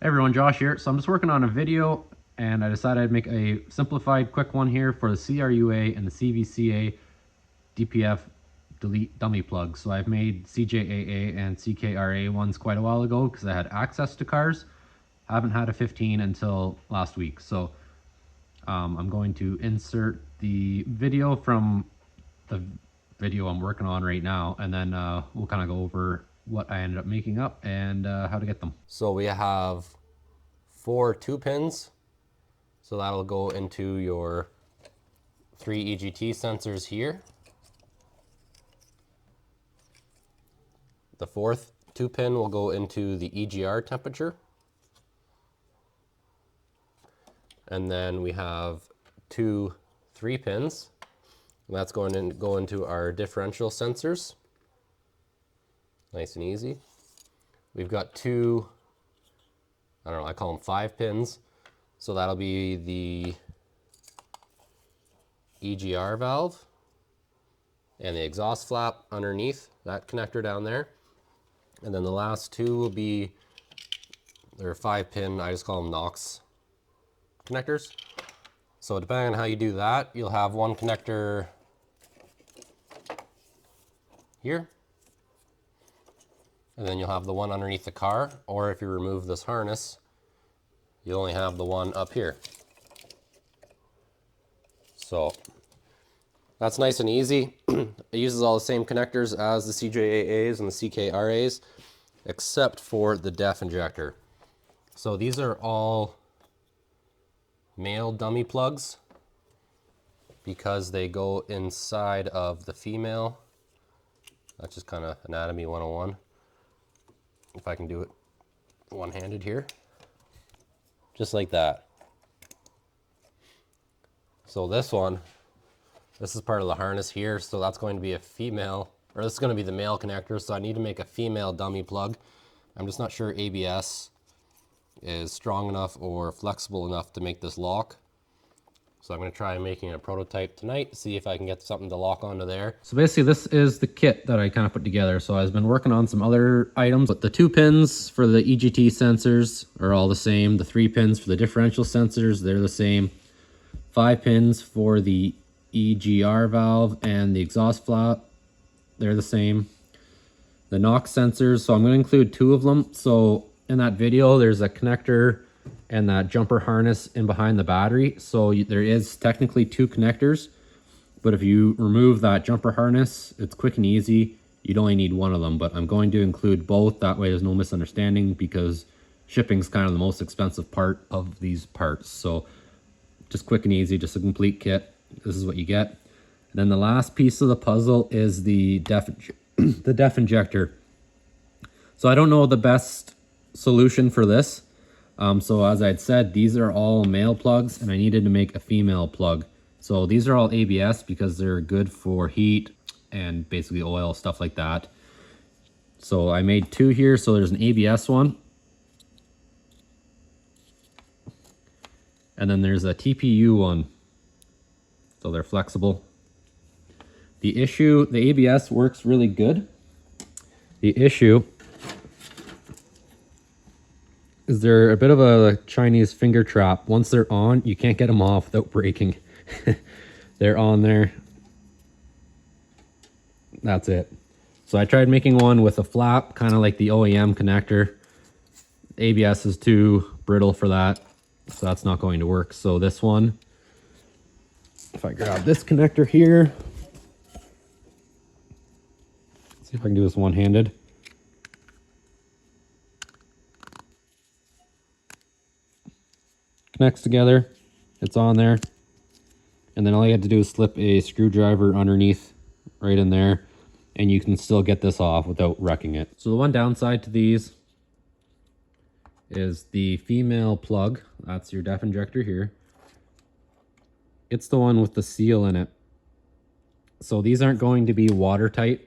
Hey everyone, Josh here. So I'm just working on a video and I decided I'd make a simplified quick one here for the CRUA and the CVCA DPF delete dummy plugs. So I've made CJAA and CKRA ones quite a while ago because I had access to cars. I haven't had a 15 until last week. So I'm going to insert the video from the video I'm working on right now, and then we'll kind of go over what I ended up making up and how to get them. So we have 4 2-pins. So that'll go into your 3 EGT sensors here. The 4th 2-pin will go into the EGR temperature. And then we have 2 3-pins. That's going to go into our differential sensors. Nice and easy. We've got 2, I don't know, I call them 5 pins. So that'll be the EGR valve and the exhaust flap underneath that connector down there. And then the last 2 will be, they're 5-pin, I just call them NOx connectors. So depending on how you do that, you'll have one connector here, and then you'll have the one underneath the car, or if you remove this harness, you only have the one up here. So that's nice and easy. It uses all the same connectors as the CJAAs and the CKRAs, except for the DEF injector. So these are all male dummy plugs because they go inside of the female. That's just kind of anatomy 101. If I can do it one-handed here. Just like that. So this one, this is part of the harness here, so that's going to be a female, or this is going to be the male connector, so I need to make a female dummy plug. I'm just not sure ABS is strong enough or flexible enough to make this lock. So I'm going to try making a prototype tonight, see if I can get something to lock onto there. So basically this is the kit that I kind of put together. So I've been working on some other items, but the 2 pins for the EGT sensors are all the same. The 3 pins for the differential sensors, they're the same. 5 pins for the EGR valve and the exhaust flap, they're the same. The NOx sensors, so I'm going to include 2 of them. So in that video, there's a connector and that jumper harness in behind the battery. So there is technically 2 connectors, but if you remove that jumper harness, it's quick and easy. You'd only need 1 of them, but I'm going to include both. That way there's no misunderstanding, because shipping's kind of the most expensive part of these parts. So just quick and easy, just a complete kit. This is what you get. And then the last piece of the puzzle is the DEF injector. So I don't know the best solution for this. So as I'd said, these are all male plugs and I needed to make a female plug. So these are all ABS because they're good for heat and basically oil, stuff like that. So I made 2 here. So there's an ABS one. And then there's a TPU one. So they're flexible. The ABS works really good. The issue is they're a bit of a Chinese finger trap. Once they're on, you can't get them off without breaking. They're on there. That's it. So I tried making one with a flap, kind of like the OEM connector. ABS is too brittle for that, so that's not going to work. So this one, if I grab this connector here, see if I can do this one-handed. Connects together, it's on there, and then all you have to do is slip a screwdriver underneath right in there, and you can still get this off without wrecking it. So the one downside to these is the female plug. That's your DEF injector here. It's the one with the seal in it. So these aren't going to be watertight,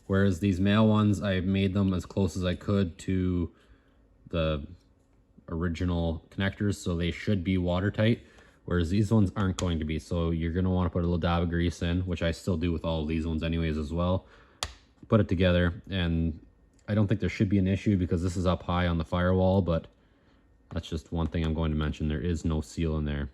whereas these male ones, I made them as close as I could to the original connectors, so they should be watertight, whereas these ones aren't going to be. So you're going to want to put a little dab of grease in, which I still do with all of these ones anyways as well. Put it together, and I don't think there should be an issue because this is up high on the firewall, but That's just one thing I'm going to mention. There is no seal in there.